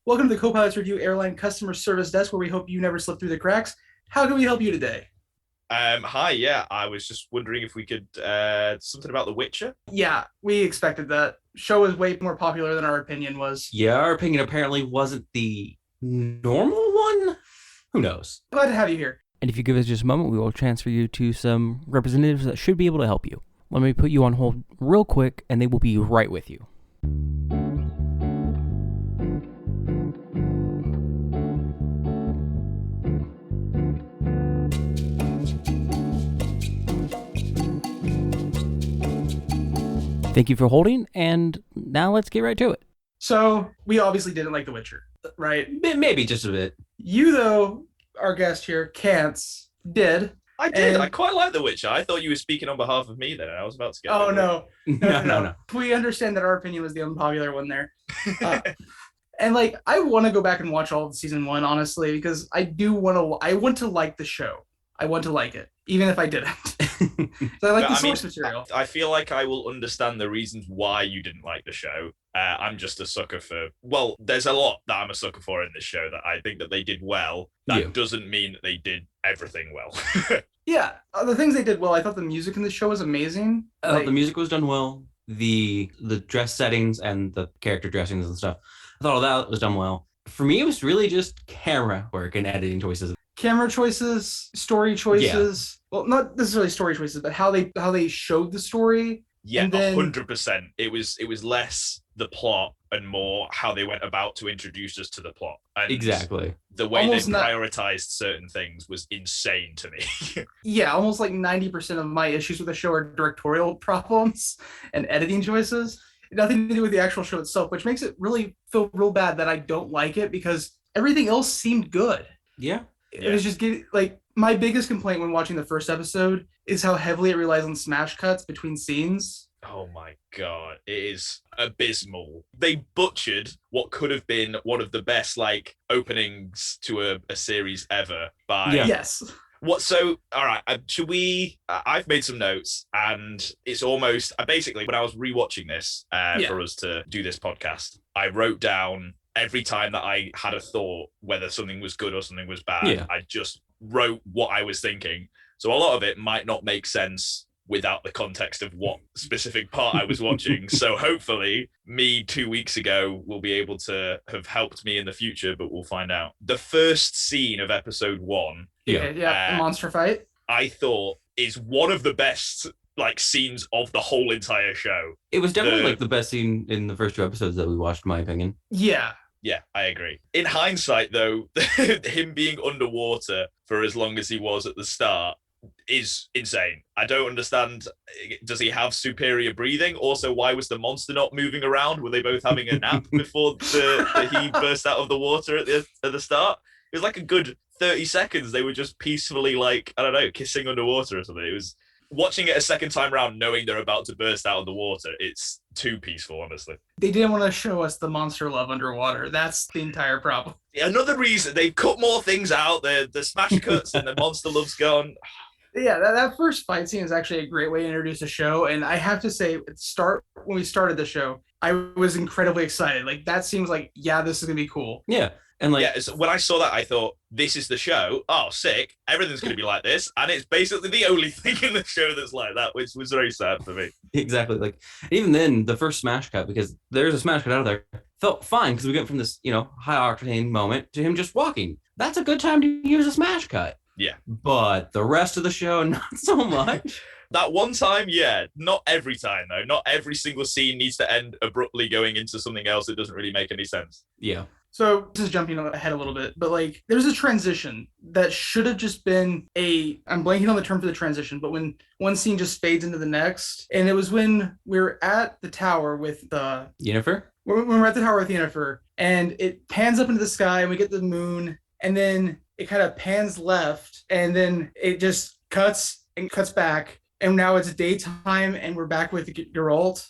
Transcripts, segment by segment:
Welcome to the Copilots Review Airline Customer Service Desk, where we hope you never slip through the cracks. How can we help you today? Hi, yeah, I was just wondering if we could something about The Witcher. Yeah, we expected that. Show was way more popular than our opinion was. Yeah, our opinion apparently wasn't the normal one. Who knows? Glad to have you here. And if you give us just a moment, we will transfer you to some representatives that should be able to help you. Let me put you on hold real quick, and they will be right with you. Thank you for holding, and now let's get right to it. So, we obviously didn't like The Witcher, right? Maybe just a bit. You, though, our guest here, Caanths, did. I did. And- I quite like The Witcher. I thought you were speaking on behalf of me then. I was about to get. Oh, no. No. We understand that our opinion was the unpopular one there. And I want to go back and watch all of season one, honestly, because I want to like the show. I want to like it, even if I didn't. So I like the source material. I feel like I will understand the reasons why you didn't like the show. I'm just a sucker for. Well, there's a lot that I'm a sucker for in this show that I think that they did well. That doesn't mean that they did everything well. Yeah, the things they did well. I thought the music in the show was amazing. The music was done well. The dress settings and the character dressings and stuff, I thought all that was done well. For me, it was really just camera work and editing choices. Camera choices, story choices. Yeah. Well, not necessarily story choices, but how they showed the story. Yeah, 100%. It was less the plot and more how they went about to introduce us to the plot. And exactly. The way they prioritized certain things was insane to me. Yeah, almost like 90% of my issues with the show are directorial problems and editing choices. Nothing to do with the actual show itself, which makes it really feel real bad that I don't like it because everything else seemed good. Yeah. It was just my biggest complaint when watching the first episode is how heavily it relies on smash cuts between scenes. Oh my god, it is abysmal. They butchered what could have been one of the best openings to a series ever by Yes. What? So, all right. Should we? I've made some notes, and it's almost basically when I was rewatching this for us to do this podcast, I wrote down every time that I had a thought, whether something was good or something was bad. Yeah. I just wrote what I was thinking. So a lot of it might not make sense without the context of what specific part I was watching. So hopefully me 2 weeks ago will be able to have helped me in the future, but we'll find out. The first scene of episode 1. The monster fight. I thought is one of the best scenes of the whole entire show. It was definitely the best scene in the first 2 episodes that we watched, in my opinion. Yeah, I agree. In hindsight, though, him being underwater for as long as he was at the start is insane. I don't understand. Does he have superior breathing? Also, why was the monster not moving around? Were they both having a nap before he burst out of the water at the start? It was like a good 30 seconds. They were just peacefully, I don't know, kissing underwater or something. It was watching it a second time around, knowing they're about to burst out of the water. It's too peaceful, honestly. They didn't want to show us the monster love underwater. That's the entire problem. Another reason they cut more things out. The smash cuts and the monster love's gone. Yeah, that first fight scene is actually a great way to introduce the show. And I have to say, when we started the show, I was incredibly excited. That seems this is going to be cool. Yeah. And so when I saw that, I thought, this is the show. Oh, sick. Everything's going to be like this. And it's basically the only thing in the show that's like that, which was very sad for me. Exactly. Even then, the first smash cut, because there's a smash cut out of there, felt fine because we went from this, high octane moment to him just walking. That's a good time to use a smash cut. Yeah. But the rest of the show, not so much. That one time, yeah. Not every time, though. Not every single scene needs to end abruptly going into something else that doesn't really make any sense. Yeah. So this is jumping ahead a little bit, but there's a transition that should have just been I'm blanking on the term for the transition, but when one scene just fades into the next, and it was when we were at the tower with Yennefer? When we're at the tower with Yennefer, and it pans up into the sky, and we get the moon, and then it kind of pans left, and then it just cuts back, and now it's daytime, and we're back with Geralt.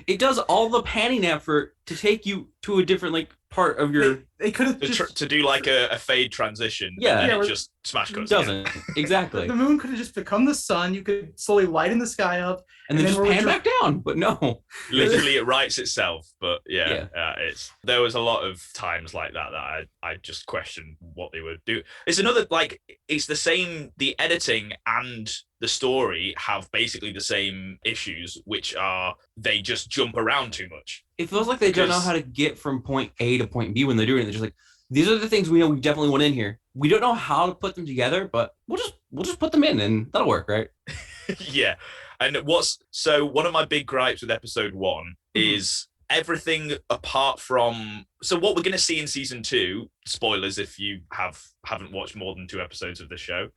It does all the panning effort to take you to a different like part of your. They could have just to do like a fade transition. Yeah. And then Yeah, it just smash It cuts. doesn't exactly, the moon could have just become the sun. You could slowly lighten the sky up, and then just we're pan back down. But no, Literally, it writes itself. But Yeah. there was a lot of times like that I just questioned what they would do. It's another like it's the same. The editing and the story have basically the same issues, which are they just jump around too much. it feels like they don't know Because- how to get from point A to point B when they're doing it. They're just like, these are the things we know we definitely want in here. We don't know how to put them together, but we'll just put them in and that'll work, right? Yeah. And one of my big gripes with episode 1 is everything apart from what we're going to see in season 2, spoilers if you haven't watched more than 2 episodes of the show,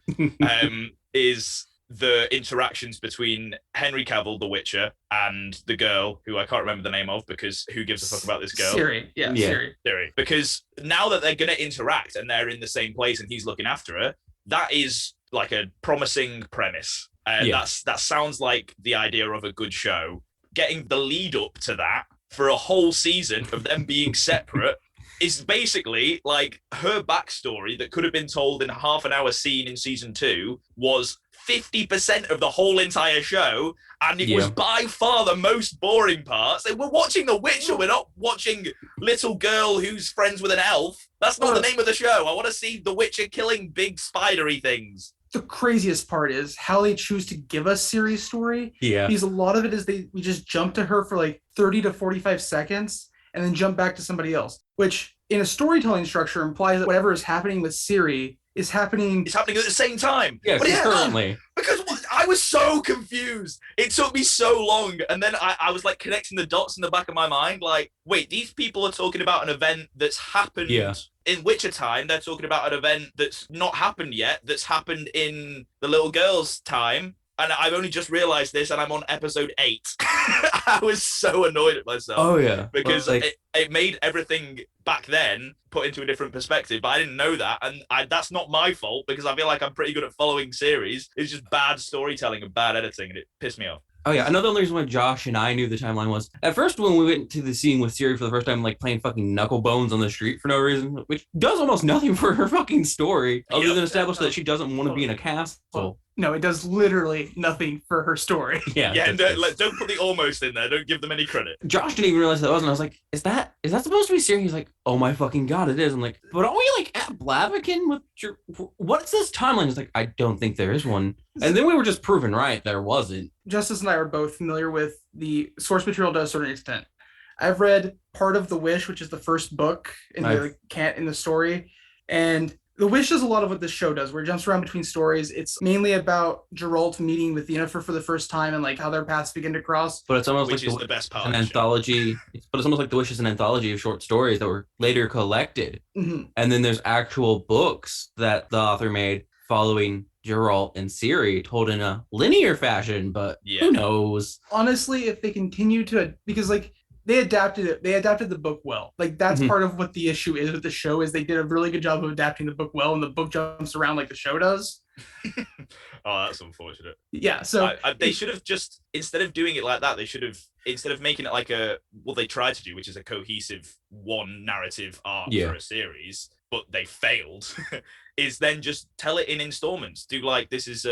is the interactions between Henry Cavill, the Witcher, and the girl who I can't remember the name of because who gives a fuck about this girl? Siri. Yeah, Yeah. Siri. Because now that they're going to interact and they're in the same place and he's looking after her, that is like a promising premise. That sounds like the idea of a good show. Getting the lead up to that for a whole season of them being separate is basically like her backstory that could have been told in a half an hour scene in season 2 was 50% of the whole entire show, and it was by far the most boring parts. We're watching The Witcher, we're not watching little girl who's friends with an elf. That's not the name of the show. I want to see The Witcher killing big spidery things. The craziest part is how they choose to give us Siri's story. Yeah. Because a lot of it is we just jump to her for like 30 to 45 seconds and then jump back to somebody else, which in a storytelling structure implies that whatever is happening with Siri is happening. It's happening at the same time. Yeah, But currently. Because I was so confused. It took me so long. And then I was like connecting the dots in the back of my mind. Like, wait, these people are talking about an event that's happened in Witcher time. They're talking about an event that's not happened yet, that's happened in the little girl's time. And I've only just realized this, and I'm on episode 8. I was so annoyed at myself. Oh, yeah. Because it made everything back then put into a different perspective. But I didn't know that. And that's not my fault, because I feel like I'm pretty good at following series. It's just bad storytelling and bad editing, and it pissed me off. Oh, yeah. Another reason why Josh and I knew the timeline was, at first when we went to the scene with Siri for the first time, like playing fucking knuckle bones on the street for no reason, which does almost nothing for her fucking story, other than establish that she doesn't want to be in a castle. No, it does literally nothing for her story. Yeah. And don't put the almost in there. Don't give them any credit. Josh didn't even realize that was, and I was like, is that supposed to be Siri? He's like, oh my fucking God, it is. I'm like, but aren't we like at Blaviken with your, what's this timeline? He's like, I don't think there is one. And then we were just proven right, there wasn't. Justice and I are both familiar with the source material to a certain extent. I've read part of The Wish, which is the first book in the story, and The Wish does a lot of what this show does, where it jumps around between stories. It's mainly about Geralt meeting with Yennefer for the first time and like how their paths begin to cross. But it's almost Which like is the best part an of the show. anthology. But it's almost like The Wish is an anthology of short stories that were later collected. Mm-hmm. And then there's actual books that the author made following Geralt and Ciri, told in a linear fashion, but who knows? Honestly, if they continue to, because like they adapted the book well. Like that's part of what the issue is with the show, is they did a really good job of adapting the book well, and the book jumps around like the show does. Oh, that's unfortunate. Yeah, so they should have just, instead of doing it like that, they should have, instead of making it like what they tried to do, which is a cohesive one narrative arc for a series, but they failed, is then just tell it in installments. Do like, this is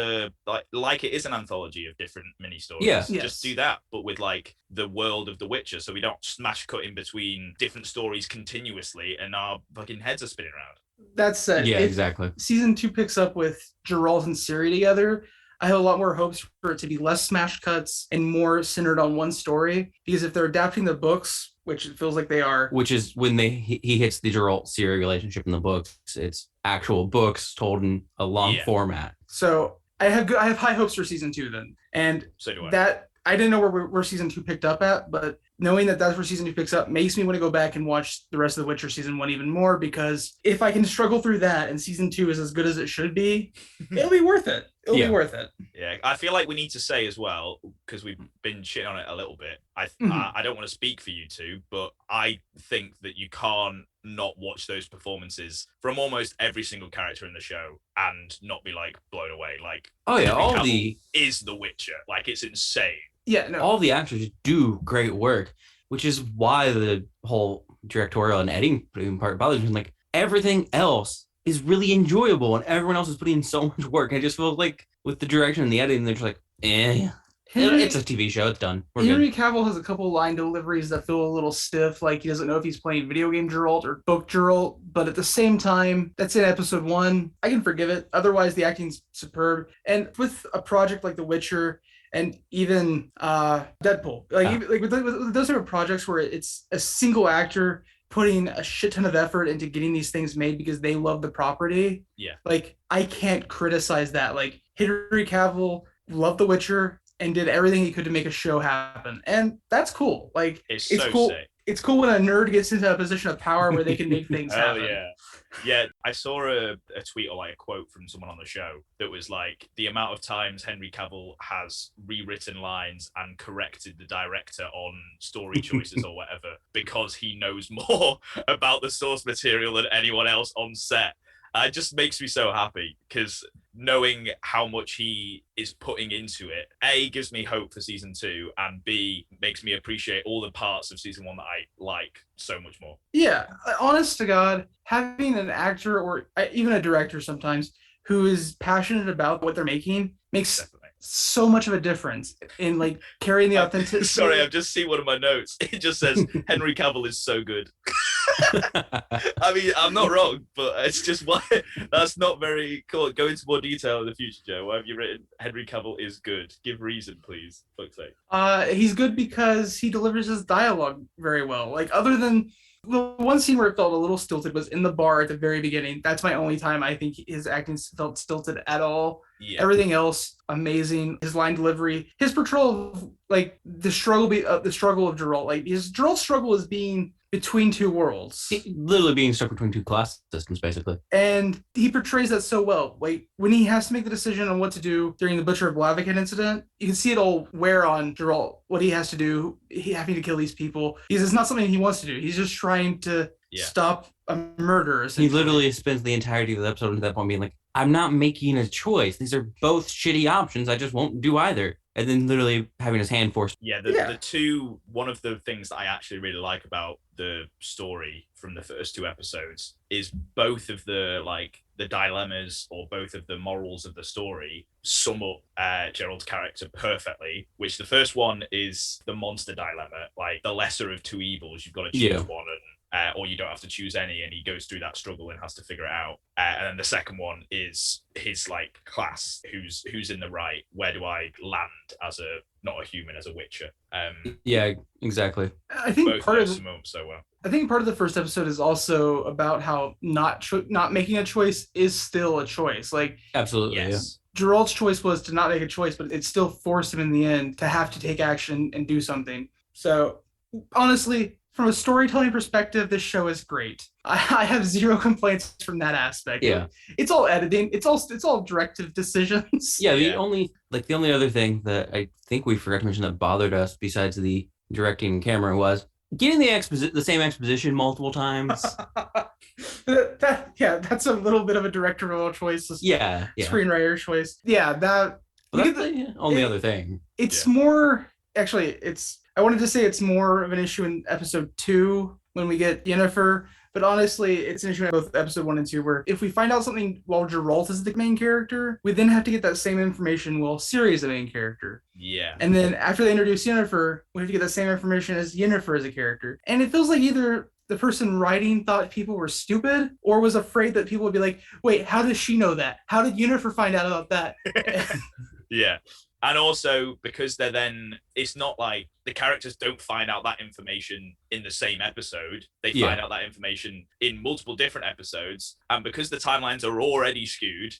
like it is an anthology of different mini stories. Yeah. Just do that, but with like the world of The Witcher, so we don't smash cut in between different stories continuously and our fucking heads are spinning around. that said, Yeah, if exactly. season 2 picks up with Geralt and Ciri together, I have a lot more hopes for it to be less smash cuts and more centered on one story. Because if they're adapting the books, which it feels like they are, Which is when he hits the Geralt-Ciri relationship in the books. It's actual books told in a long format. so I have high hopes for season 2 then. And So do I. that I didn't know where season 2 picked up at, but knowing that that's where season 2 picks up makes me want to go back and watch the rest of The Witcher season 1 even more, because if I can struggle through that and season 2 is as good as it should be, it'll be worth it. It'll be worth it. Yeah, I feel like we need to say as well, because we've been shitting on it a little bit. I don't want to speak for you two, but I think that you can't not watch those performances from almost every single character in the show and not be like blown away. Like, Oh yeah, Henry all Cavill the is The Witcher. Like, it's insane. Yeah, no. all the actors do great work, which is why the whole directorial and editing part bothers me. Like everything else is really enjoyable, and everyone else is putting in so much work. I just feel like with the direction and the editing, they're just like, it's a TV show. It's done. We're Henry good. Cavill has a couple line deliveries that feel a little stiff, like he doesn't know if he's playing video game Geralt or book Geralt. But at the same time, that's in episode 1. I can forgive it. Otherwise, the acting's superb. And with a project like The Witcher and even Deadpool, with those type of projects where it's a single actor putting a shit ton of effort into getting these things made because they love the property. Yeah. Like I can't criticize that. Like Henry Cavill loved The Witcher and did everything he could to make a show happen. And that's cool. Like It's it's so cool. sick. It's cool when a nerd gets into a position of power where they can make things Oh happen. yeah. Yeah, I saw a tweet or like a quote from someone on the show that was like the amount of times Henry Cavill has rewritten lines and corrected the director on story choices or whatever because he knows more about the source material than anyone else on set. It just makes me so happy because knowing how much he is putting into it, A, gives me hope for season 2, and B, makes me appreciate all the parts of season 1 that I like so much more. Yeah, honest to God, having an actor or even a director sometimes who is passionate about what they're making makes Definitely. so much of a difference in like carrying the authenticity. Sorry, I've just seen one of my notes. It just says Henry Cavill is so good. I mean, I'm not wrong, but it's just why that's not very cool. Go into more detail in the future, Joe. Why have you written Henry Cavill is good? Give reason, please. Fuck's sake. He's good because he delivers his dialogue very well. Like other than the one scene where it felt a little stilted was in the bar at the very beginning. That's my only time I think his acting felt stilted at all. Yeah. Everything else amazing. His line delivery, his portrayal of like the struggle of Geralt. Like his Geralt's struggle is being between two worlds. Literally being stuck between two class systems, basically. And he portrays that so well. Like when he has to make the decision on what to do during the Butcher of Blaviken incident, you can see it all wear on Geralt, what he has to do, he having to kill these people. It's not something he wants to do. He's just trying to stop a murder. He literally spends the entirety of the episode at that point being like, I'm not making a choice. These are both shitty options. I just won't do either. And then literally having his hand forced. Yeah, the two, one of the things that I actually really like about the story from the first 2 episodes is both of the dilemmas or both of the morals of the story sum up Gerald's character perfectly, which the first one is the monster dilemma, like the lesser of 2 evils. You've got to choose one or you don't have to choose any, and he goes through that struggle and has to figure it out. And then the second one is his like class, who's in the right. Where do I land as a not a human, as a Witcher? Yeah, exactly. I think part of so well. I think part of the first episode is also about how not making a choice is still a choice. Like absolutely, yes. Yeah. Gerald's choice was to not make a choice, but it still forced him in the end to have to take action and do something. So honestly, from a storytelling perspective, this show is great. I have zero complaints from that aspect. Yeah, it's all editing. It's all directive decisions. Yeah, the only other thing that I think we forgot to mention that bothered us besides the directing camera was getting the same exposition multiple times. That's a little bit of a directorial choice. Yeah. Screenwriter choice. Yeah, that. Well, that's the only other thing. It's more. Actually, it's. I wanted to say it's more of an issue in episode 2 when we get Yennefer, but honestly, it's an issue in both episode 1 and 2 where if we find out something while Geralt is the main character, we then have to get that same information while Ciri is the main character. Yeah. And then after they introduce Yennefer, we have to get that same information as Yennefer as a character. And it feels like either the person writing thought people were stupid or was afraid that people would be like, wait, how does she know that? How did Yennefer find out about that? Yeah. And also because it's not like the characters don't find out that information in the same episode. They find out that information in multiple different episodes. And because the timelines are already skewed,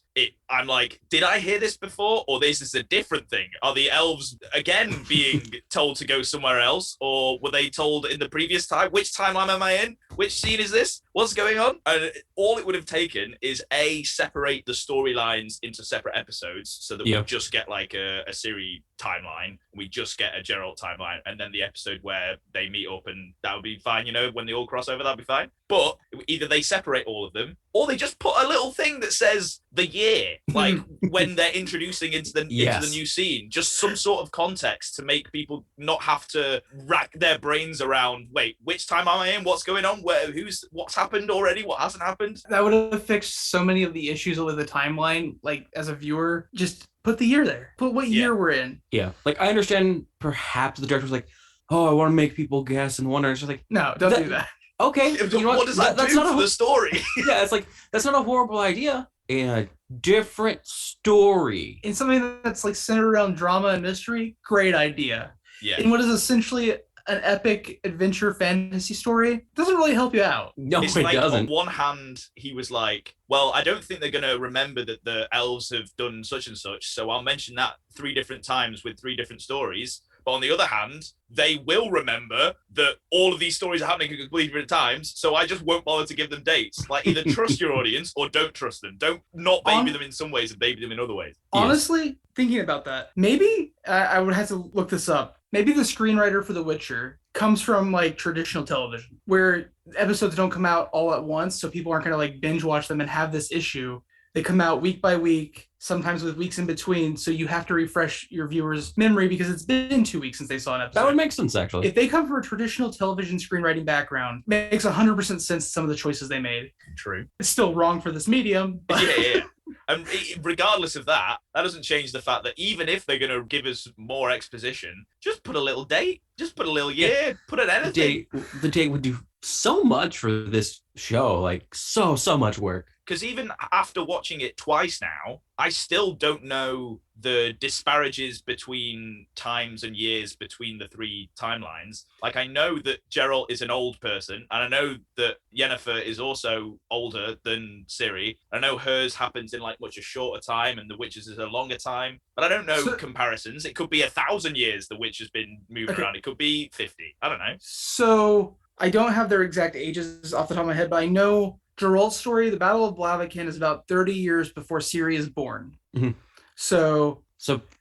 I'm like, did I hear this before? Or this is a different thing? Are the elves again being told to go somewhere else? Or were they told in the previous time? Which timeline am I in? Which scene is this? What's going on? And all it would have taken is separate the storylines into separate episodes so that we just get like a Siri timeline, We just get a Geralt timeline, and then the episode where they meet up, and that would be fine. When they all cross over, that'd be fine. But either they separate all of them, or they just put a little thing that says the year, like when they're introducing into the new scene, just some sort of context to make people not have to rack their brains around. Wait, which time am I in? What's going on? What's happened already? What hasn't happened? That would have fixed so many of the issues with the timeline. Like, as a viewer, just put the year there. Put what year we're in. Yeah. Like, I understand perhaps the director was like, oh, I want to make people guess and wonder. It's just like, no, don't do that. Okay. What does that do for the story? Yeah, it's like, that's not a horrible idea. In a different story. In something that's like centered around drama and mystery, great idea. Yeah. In what is essentially an epic adventure fantasy story, doesn't really help you out. No, it doesn't. On one hand, he was like, well, I don't think they're going to remember that the elves have done such and such, so I'll mention that 3 different times with 3 different stories. But on the other hand, they will remember that all of these stories are happening at completely different times, so I just won't bother to give them dates. Like, either trust your audience or don't trust them. Don't not baby them in some ways and baby them in other ways. Honestly, thinking about that, maybe I would have to look this up. Maybe the screenwriter for The Witcher comes from like traditional television, where episodes don't come out all at once, so people aren't going to like binge watch them and have this issue. They come out week by week, sometimes with weeks in between, so you have to refresh your viewers' memory because it's been 2 weeks since they saw an episode. That would make sense, actually. If they come from a traditional television screenwriting background, it makes 100% sense some of the choices they made. True. It's still wrong for this medium. But... Yeah. And regardless of that, that doesn't change the fact that even if they're going to give us more exposition, just put a little date, just put a little year, put an anything. The date would do so much for this show, like so much work. Because even after watching it twice now, I still don't know the disparages between times and years between the 3 timelines. Like, I know that Geralt is an old person, and I know that Yennefer is also older than Ciri. I know hers happens in like much a shorter time, and the Witcher's is a longer time. But I don't know comparisons. It could be 1,000 years the Witch has been moving around. It could be 50. I don't know. So I don't have their exact ages off the top of my head, but I know Geralt's story, the Battle of Blaviken, is about 30 years before Ciri is born. Mm-hmm. So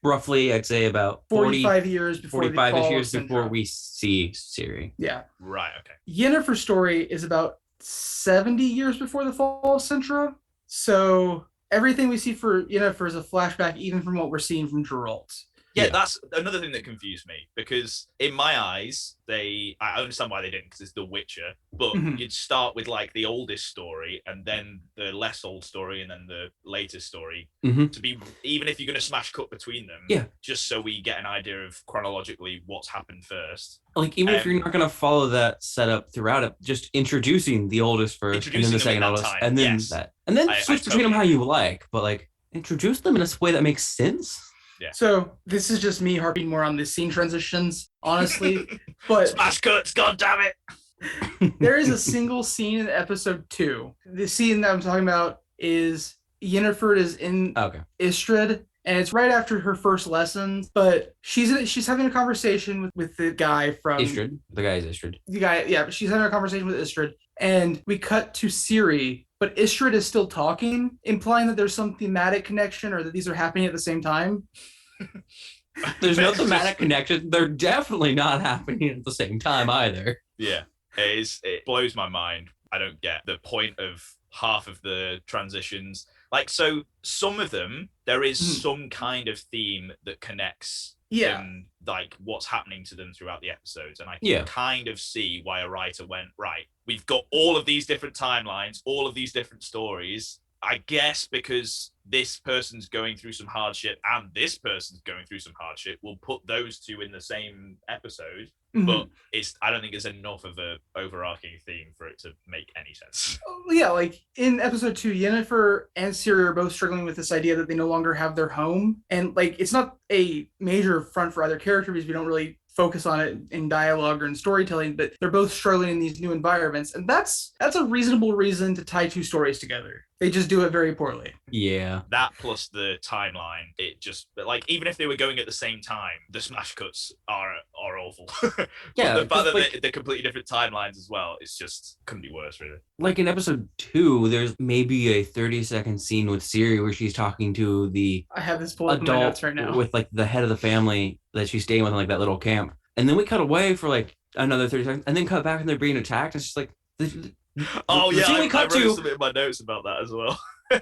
roughly, I'd say about 45 years before 45 years before we see Ciri. Yeah. Right, okay. Yennefer's story is about 70 years before the fall of Cintra. So everything we see for Yennefer is a flashback, even from what we're seeing from Geralt. Yeah, that's another thing that confused me, because in my eyes, I understand why they didn't, because it's The Witcher, but you'd start with like the oldest story and then the less old story and then the latest story to be, even if you're going to smash cut between them, just so we get an idea of chronologically what's happened first. Like, even if you're not going to follow that setup throughout it, just introducing the oldest first and then the second oldest and then that. And then switch between them how you like, but like introduce them in a way that makes sense. Yeah. So this is just me harping more on the scene transitions, honestly. But smash cuts, god damn it! There is a single scene in episode 2. The scene that I'm talking about is Yennefer is in Istrid, and it's right after her first lessons. But she's having a conversation with the guy from Istrid. The guy is Istrid. The guy, yeah. She's having a conversation with Istrid, and we cut to Ciri. But Istrid is still talking, implying that there's some thematic connection or that these are happening at the same time. There's no thematic connection. They're definitely not happening at the same time either. Yeah, it blows my mind. I don't get the point of half of the transitions. Like, so some of them, there is some kind of theme that connects them, like what's happening to them throughout the episodes. And I can kind of see why a writer went, right, we've got all of these different timelines, all of these different stories. I guess because this person's going through some hardship and this person's going through some hardship, we'll put those 2 in the same episode. But I don't think there's enough of a overarching theme for it to make any sense. Yeah, like in episode 2, Yennefer and Ciri are both struggling with this idea that they no longer have their home. And like, it's not a major front for either character because we don't really focus on it in dialogue or in storytelling, but they're both struggling in these new environments. And that's a reasonable reason to tie 2 stories together. They just do it very poorly. Yeah. That plus the timeline, it just, like, even if they were going at the same time, the smash cuts are awful. Yeah, But the fact 'cause, that like- they're completely different timelines as well, it's just couldn't be worse, really. Like in episode 2, there's maybe a 30-second scene with Siri where she's talking to the I have this pulled up in my adult notes right now. with like the head of the family that she's staying with in like that little camp. And then we cut away for like another 30 seconds and then cut back and they're being attacked. It's just like Oh the yeah, scene I we cut wrote to- something in my notes about that as well.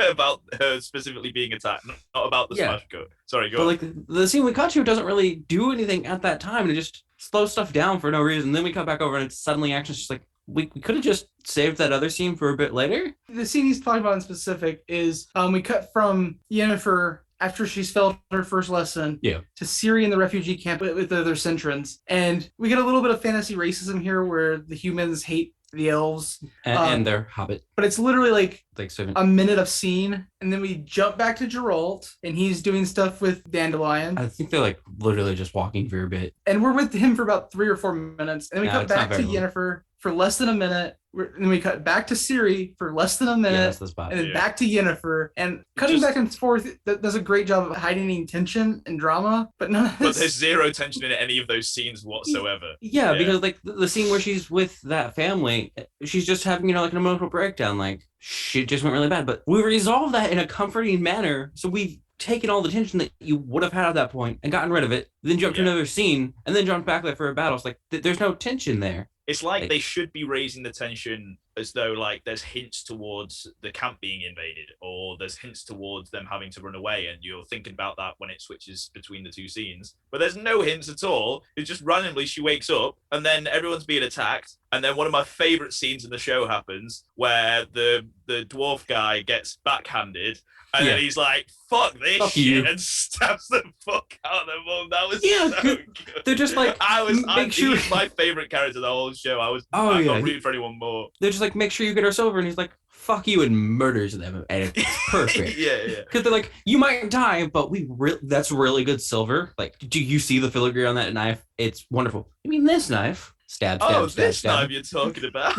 About her specifically being attacked, not about the Yeah. smash cut. Sorry, go But on. like the scene we cut to doesn't really do anything at that time, and it just slows stuff down for no reason. Then we cut back over, and it's suddenly action. It's just like we could have just saved that other scene for a bit later. The scene he's talking about in specific is we cut from Yennefer after she's failed her first lesson to Siri in the refugee camp with the other Centrans. And we get a little bit of fantasy racism here where the humans hate the elves. And their hobbit, But it's literally like like 7. a minute of scene. And then we jump back to Geralt and he's doing stuff with Dandelion. I think they're like literally just walking for a bit. And we're with him for about 3 or 4 minutes. And then we No, cut it's not back to very long. Yennefer for less than a minute. And then we cut back to Siri for less than a Yeah, minute. that's the spot. And then Yeah. back to Yennefer, and cutting Just- back and forth does a great job of hiding tension and drama, but none of But this. there's zero tension in any of those scenes whatsoever. Yeah, Yeah. because like the scene where she's with that family, she's just having, you know, like an emotional breakdown. Like shit just went really bad. But we resolved that in a comforting manner. So we've taken all the tension that you would have had at that point and gotten rid of it, then jumped to Yeah. another scene, and then jumped back there for a battle. It's like there's no tension there. It's like Like- they should be raising the tension as though like there's hints towards the camp being invaded, or there's hints towards them having to run away, and you're thinking about that when it switches between the two scenes. But there's no hints at all. It's just randomly she wakes up and then everyone's being attacked. And then one of my favorite scenes in the show happens where the dwarf guy gets backhanded. And Yeah. then he's like, fuck this Fuck shit, you. and stabs the fuck out of them all. That was Yeah, so good. good. They're just like, make sure- He's my favorite character of the whole show. I'm yeah, not rooting for anyone more. they're just like, make sure you get our silver, and he's like, fuck you, and murders them, and it's perfect. yeah. Because they're like, you might die, but that's really good silver. Like, do you see the filigree on that knife? It's wonderful. You mean this knife? Stab, stab, Oh, stab, this stab. knife you're talking about.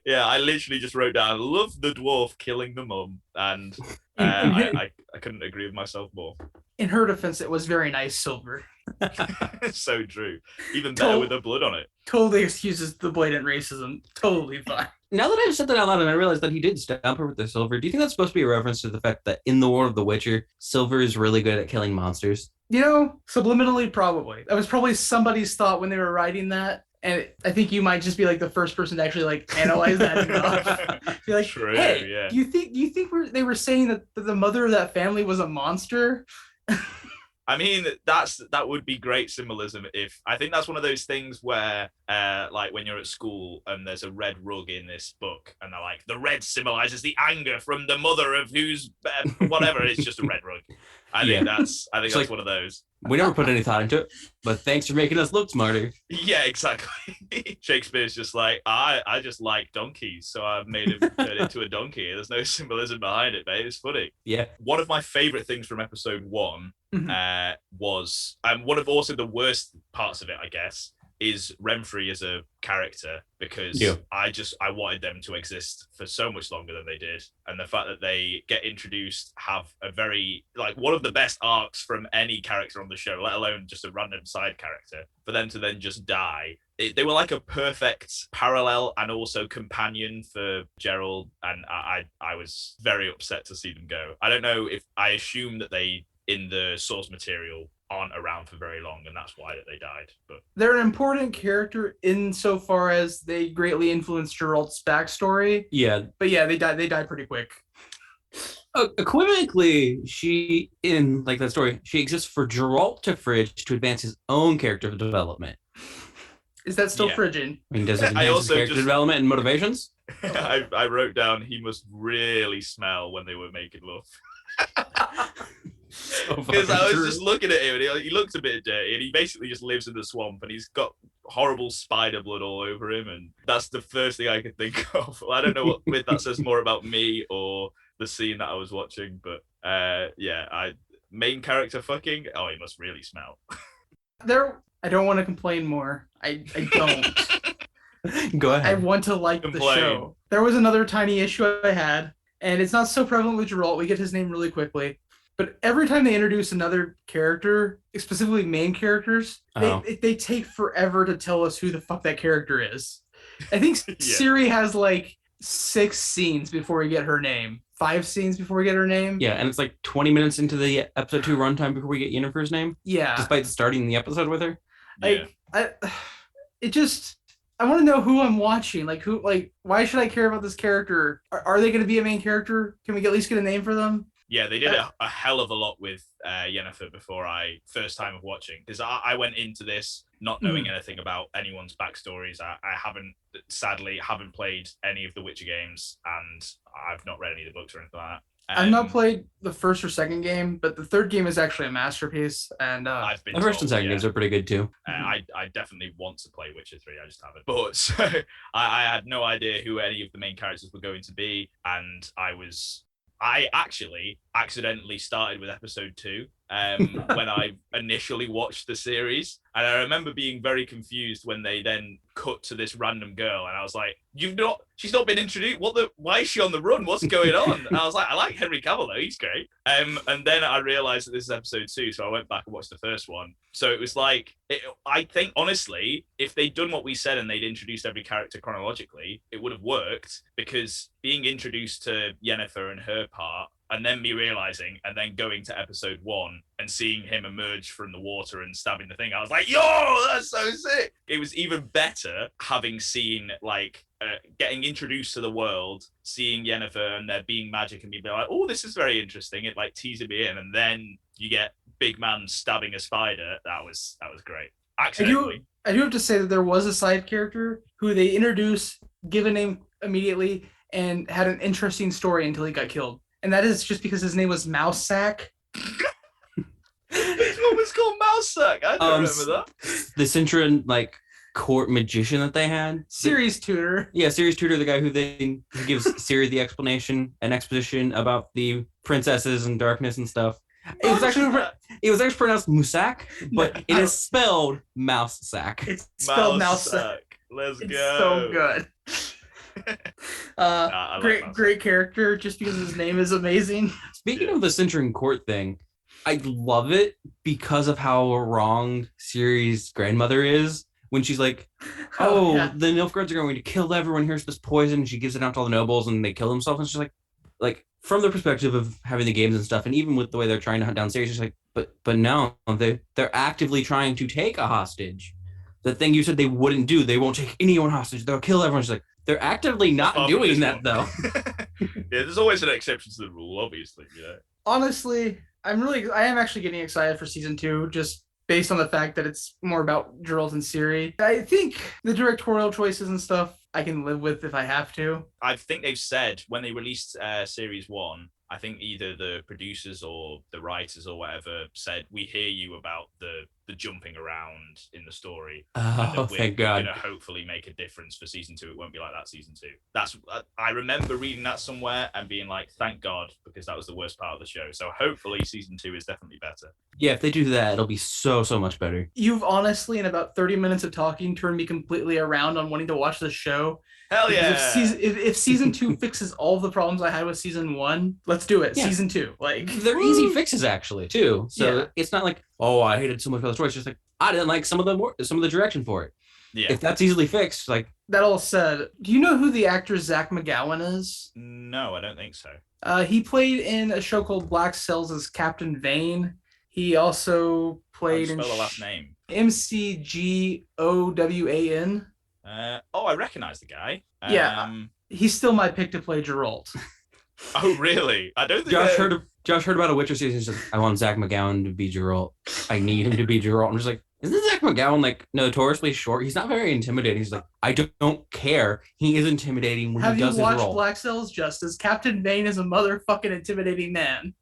Yeah, I literally just wrote down, love the dwarf killing the mum. And I couldn't agree with myself more. In her defense, it was very nice silver. So true. Even better with the blood on it. Totally excuses the blatant racism. Totally fine. Now that I've said that out loud and I realized that he did stamp her with the silver, do you think that's supposed to be a reference to the fact that in the War of the Witcher, silver is really good at killing monsters? You know, subliminally, probably. That was probably somebody's thought when they were writing that. And I think you might just be like the first person to actually like analyze that enough. Be like, True, hey, yeah. do you think they were saying that the mother of that family was a monster? I mean, that would be great symbolism. If I think that's one of those things where, like when you're at school and there's a red rug in this book, and they're like, the red symbolizes the anger from the mother of whose whatever. It's just a red rug. I think that's like- one of those. We never put any thought into it, but thanks for making us look smarter. Yeah, exactly. Shakespeare's just like, I just like donkeys, so I've made him turn into a donkey. There's no symbolism behind it, mate. It's funny. Yeah. One of my favorite things from episode 1 was, and one of also the worst parts of it, I guess, is Renfrey as a character, because Yeah. I wanted them to exist for so much longer than they did. And the fact that they get introduced, have a very, like, one of the best arcs from any character on the show, let alone just a random side character, for them to then just die. They were like a perfect parallel and also companion for Gerald, and I was very upset to see them go. I don't know if, I assume that they, in the source material, aren't around for very long, and that's why that they died. But They're an important character insofar as they greatly influenced Geralt's backstory. Yeah. But yeah, they died pretty quick. Equivocally, she, in like that story, she exists for Geralt to Fridge to advance his own character development. Is that still Yeah. frigid? I mean, does it I advance his also character just- development and motivations? I wrote down, he must really smell when they were making love. Because I was just looking at him, and he looks a bit dirty, and he basically just lives in the swamp, and he's got horrible spider blood all over him, and that's the first thing I could think of. I don't know if that says more about me or the scene that I was watching, but main character fucking, oh, he must really smell. I don't want to complain more. I don't. Go I ahead. want to like the Complain. show. There was another tiny issue I had, and it's not so prevalent with Geralt. We get his name really quickly. But every time they introduce another character, specifically main characters, they take forever to tell us who the fuck that character is. I think Siri has like 6 scenes before we get her name. 5 scenes before we get her name. Yeah, and it's like 20 minutes into the episode 2 runtime before we get Yennefer's name. Yeah. Despite starting the episode with her. Like, I want to know who I'm watching. Like, why should I care about this character? Are they going to be a main character? Can we at least get a name for them? Yeah, they did a hell of a lot with Yennefer before first time of watching, because I went into this not knowing anything about anyone's backstories. I sadly haven't played any of the Witcher games, and I've not read any of the books or anything like that. I've not played the first or second game, but the third game is actually a masterpiece. And I've been the first and second games are pretty good too. I definitely want to play Witcher 3. I just haven't. But so, I had no idea who any of the main characters were going to be, and I actually accidentally started with episode 2 when I initially watched the series. And I remember being very confused when they then cut to this random girl. And I was like, she's not been introduced. Why is she on the run? What's going on? And I was like, I like Henry Cavill though. He's great. And then I realized that this is episode 2. So I went back and watched the first one. So it was like, I think honestly, if they'd done what we said and they'd introduced every character chronologically, it would have worked, because being introduced to Yennefer and her part, and then me realizing, and then going to episode 1 and seeing him emerge from the water and stabbing the thing, I was like, yo, that's so sick. It was even better having seen, like, getting introduced to the world, seeing Yennefer and there being magic, and me be like, oh, this is very interesting. It like teasing me in, and then you get big man stabbing a spider. That was great. Accidentally. I do have to say that there was a side character who they introduced, give a name immediately, and had an interesting story until he got killed. And that is just because his name was Mousesack. This one was called Mousesack. I don't remember that. The Cintran, like, court magician that they had. Siri's tutor. Yeah, Siri's tutor, the guy who gives Siri the exposition about the princesses and darkness and stuff. It was actually pronounced Musak, but it is spelled Mousesack. It's spelled Mousesack. Let's go. It's so good. Great character, just because his name is amazing. Speaking of the Cintran court thing, I love it because of how wrong Ciri's grandmother is. When she's like, the Nilfgaards are going to kill everyone. Here's this poison. She gives it out to all the nobles and they kill themselves. And she's like from the perspective of having the games and stuff, and even with the way they're trying to hunt down Ciri, she's like, but no, they're actively trying to take a hostage. The thing you said they wouldn't do, they won't take anyone hostage. They'll kill everyone. She's like, they're actively not doing that though. Yeah, there's always an exception to the rule, obviously. Yeah. Honestly, I am actually getting excited for season 2, just based on the fact that it's more about Geralt and Ciri. I think the directorial choices and stuff I can live with if I have to. I think they've said when they released series 1, I think either the producers or the writers or whatever said, we hear you about the jumping around in the story. Oh, thank God. We're going to hopefully make a difference for season 2. It won't be like that season 2. I remember reading that somewhere and being like, thank God, because that was the worst part of the show. So hopefully season 2 is definitely better. Yeah, if they do that, it'll be so much better. You've honestly, in about 30 minutes of talking, turned me completely around on wanting to watch the show. Hell yeah! If season 2 fixes all of the problems I had with season 1, let's do it. Yeah. Season 2, like, they're easy fixes actually too. So it's not like, oh, I hated so much about the story. It's just like I didn't like some of the direction for it. Yeah. If that's easily fixed, like that all said, do you know who the actor Zach McGowan is? No, I don't think so. He played in a show called Black Sails as Captain Vane. He also played in spell the last name. McGowan. I recognize the guy. He's still my pick to play Geralt. Oh, really? I don't think Josh heard about a Witcher season. He's like, I want Zach McGowan to be Geralt. I need him to be Geralt. I'm just like, isn't Zach McGowan like notoriously short? He's not very intimidating. He's like, I don't care. He is intimidating when he does his role. Have you watched Black Sails Justice? Captain Vane is a motherfucking intimidating man.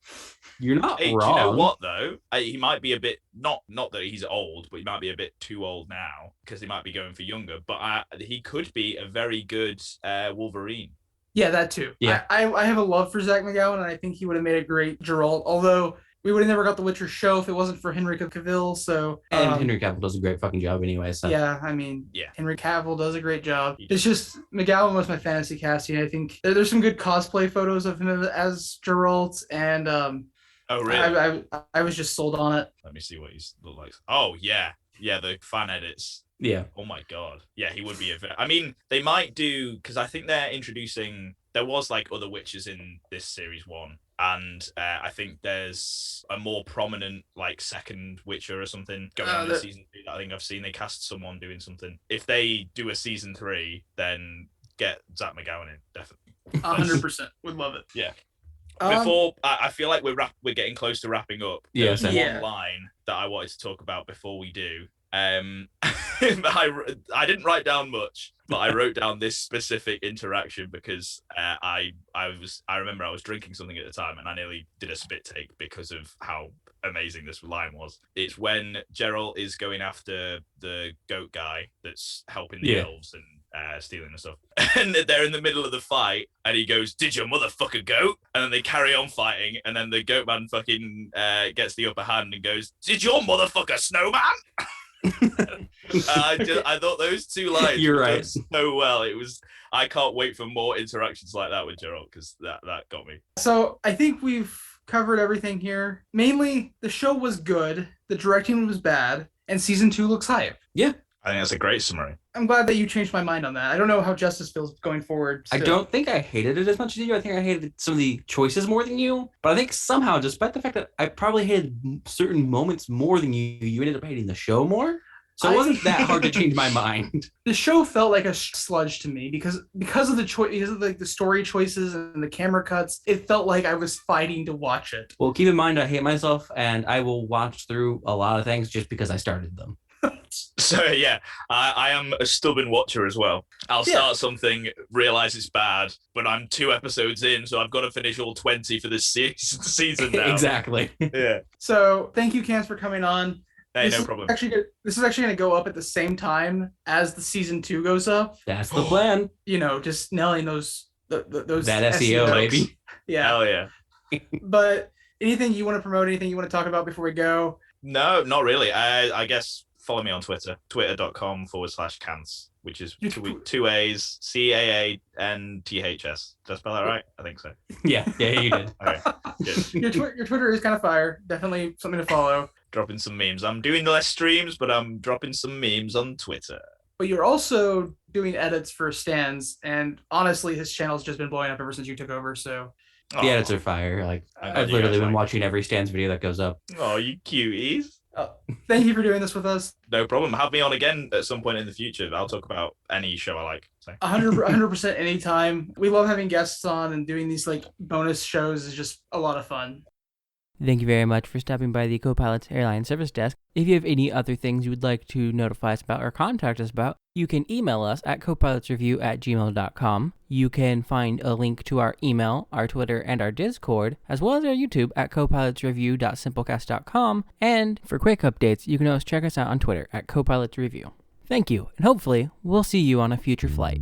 You're not wrong. Do you know what though? He might be a bit not that he's old, but he might be a bit too old now because he might be going for younger. But he could be a very good Wolverine. Yeah, that too. Yeah, I have a love for Zach McGowan, and I think he would have made a great Geralt. Although we would have never got the Witcher show if it wasn't for Henry Cavill. So Henry Cavill does a great fucking job anyway. So yeah, I mean, Henry Cavill does a great job. It's just McGowan was my fantasy casting. I think there's some good cosplay photos of him as Geralt, and Oh, really? I was just sold on it. Let me see what he's look like. Oh, yeah. Yeah, the fan edits. Yeah. Oh my god. Yeah, he would be I mean, they might do, because I think they're introducing, there was like other witches in this series 1, and I think there's a more prominent like second witcher or something going on in season 2 that I think I've seen. They cast someone doing something. If they do a season 3, then get Zach McGowan in, definitely. 100% would love it. Yeah. Before I feel like we're getting close to wrapping up. Yeah, There's one line that I wanted to talk about before we do. I didn't write down much, but I wrote down this specific interaction because I remember I was drinking something at the time and I nearly did a spit take because of how amazing this line was. It's when Geralt is going after the goat guy that's helping the elves and stealing and stuff, and they're in the middle of the fight and he goes, "Did your motherfucker goat?" And then they carry on fighting, and then the goat man fucking gets the upper hand and goes, "Did your motherfucker snowman?" I thought those two lines You're were right. done so well. I can't wait for more interactions like that with Geralt, because that got me. So I think we've covered everything here. Mainly, the show was good, the directing was bad, and season 2 looks hype. Yeah. I think that's a great summary. I'm glad that you changed my mind on that. I don't know how Justice feels going forward. I don't think I hated it as much as you. I think I hated some of the choices more than you. But I think somehow, despite the fact that I probably hated certain moments more than you ended up hating the show more. So it wasn't that hard to change my mind. The show felt like a sludge to me because of the because of the story choices and the camera cuts. It felt like I was fighting to watch it. Well, keep in mind, I hate myself, and I will watch through a lot of things just because I started them. So yeah, I am a stubborn watcher as well. I'll start something, realize it's bad, but I'm 2 episodes in, so I've got to finish all 20 for this season now. Exactly. Yeah. So thank you, Caanths, for coming on. Hey, no problem. This is actually going to go up at the same time as the season 2 goes up. That's the plan. You know, just nailing those that SEO, baby. Yeah. Hell yeah. But anything you want to promote? Anything you want to talk about before we go? No, not really. I guess follow me on Twitter, twitter.com/Caanths, which is 2 A's, CAANTHS. Did I spell that right? I think so. Yeah, you did. Okay, good. Your Twitter is kind of fire. Definitely something to follow. Dropping some memes. I'm doing less streams, but I'm dropping some memes on Twitter. But you're also doing edits for Stan's, and honestly, his channel's just been blowing up ever since you took over. So the edits are fire. Like I've you literally guys been like watching every Stan's video that goes up. Oh, you cuties. thank you for doing this with us. No problem. Have me on again at some point in the future. I'll talk about any show I like. So. 100% anytime. We love having guests on, and doing these like bonus shows is just a lot of fun. Thank you very much for stopping by the Copilots Airline Service Desk. If you have any other things you would like to notify us about or contact us about, you can email us at copilotsreview@gmail.com. You can find a link to our email, our Twitter, and our Discord, as well as our YouTube at copilotsreview.simplecast.com. And for quick updates, you can always check us out on Twitter at copilotsreview. Thank you, and hopefully we'll see you on a future flight.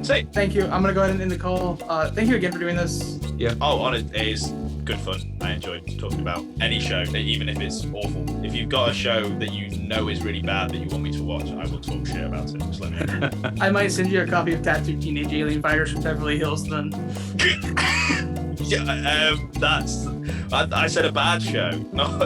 Say. Thank you. I'm gonna go ahead and end the call. Thank you again for doing this. Yeah. Oh, on it is good fun. I enjoyed talking about any show, even if it's awful. If you've got a show that you know is really bad that you want me to watch, I will talk shit about it. Just let me know. I might send you a copy of Tattooed Teenage Alien Fighters from Beverly Hills then. Yeah, I said a bad show, not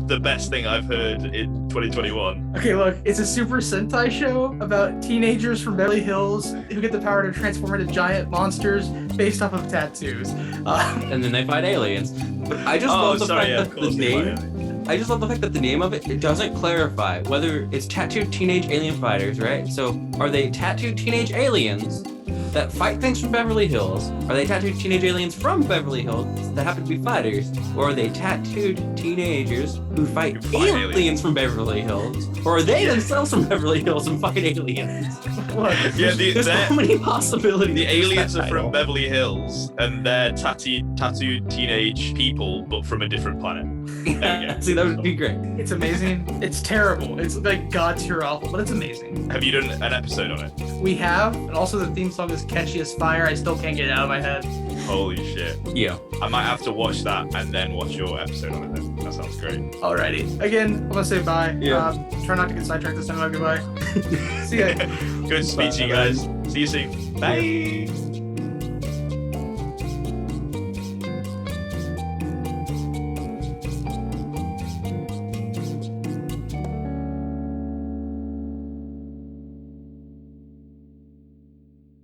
the best thing I've heard in 2021. Okay, look, it's a Super Sentai show about teenagers from Beverly Hills who get the power to transform into giant monsters based off of tattoos. And then they fight aliens. But I just love the fact that the name. I just love the fact that the name of it doesn't clarify whether it's Tattooed Teenage Alien Fighters, right? So are they tattooed teenage aliens that fight things from Beverly Hills? Are they tattooed teenage aliens from Beverly Hills that happen to be fighters? Or are they tattooed teenagers who fight aliens from Beverly Hills? Or are they themselves from Beverly Hills and fight aliens? Yeah, There's so many possibilities. The aliens are from Beverly Hills, and they're tattooed teenage people, but from a different planet. There you go. See, that would be great. It's amazing. It's terrible. It's like God tier awful, but it's amazing. Have you done an episode on it? We have, and also the theme song is catchy as fire. I still can't get it out of my head. Holy shit. Yeah. I might have to watch that and then watch your episode on it then. That sounds great. Alrighty. Again, I'm gonna say bye. Yeah. Try not to get sidetracked this time. Goodbye. See ya. Good to speak to you guys. See you soon. Bye.